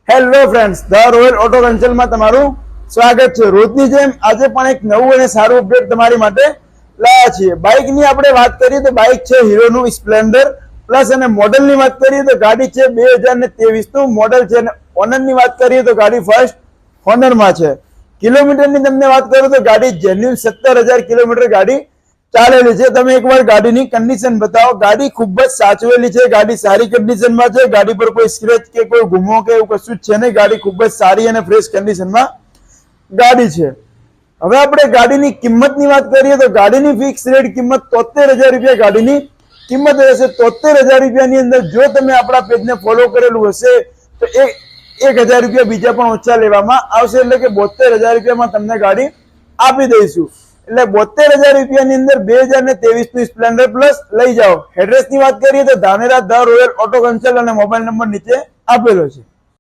Hello friends, the royal auto કન્સલ્ટમાં તમારું સ્વાગત છે। રોજની જેમ આજે પણ એક નવું અને સારું અપડેટ તમારી માટે લાવ્યા છીએ। બાઇકની આપણે વાત કરીએ તો બાઇક છે હીરોનું સ્પ્લેન્ડર પ્લસ, અને મોડલની વાત કરીએ તો ગાડી છે 2023 નું મોડલ છે, અને ઓનરની વાત કરીએ તો ગાડી ફર્સ્ટ ઓનરમાં છે। કિલોમીટરની તમને વાત કરું તો ગાડી જેન્યુઅલ 17,000 કિલોમીટર ગાડી ચાલેલી છે। તમે એકવાર ગાડીની કન્ડિશન બતાવો। ગાડી ખૂબ જ સાચવેલી છે, ગાડી સારી કન્ડિશનમાં છે, ગાડી પર કોઈ સ્ક્રેચ કે કોઈ ગુમો કે એવું કશું જ છે નહીં। ગાડી ખૂબ જ સારી અને ફ્રેશ કન્ડિશનમાં ગાડી છે। હવે આપણે ગાડીની કિંમતની વાત કરીએ તો ગાડીની ફિક્સ રેટ કિંમત 73,000 રૂપિયા ગાડીની કિંમત રહેશે। 73,000 રૂપિયાની અંદર જો તમે આપણા પેજને ફોલો કરેલું હશે તો 1,000 રૂપિયા બીજા પણ ઓછા લેવામાં આવશે, એટલે કે 72,000 રૂપિયામાં તમને ગાડી આપી દઈશું। એટલે 72,000 રૂપિયાની અંદર 2023 નું સ્પ્લેન્ડર પ્લસ લઈ જાઓ। એડ્રેસની વાત કરીએ તો Dhanera the royal auto consult, અને મોબાઈલ નંબર નીચે આપેલો છે।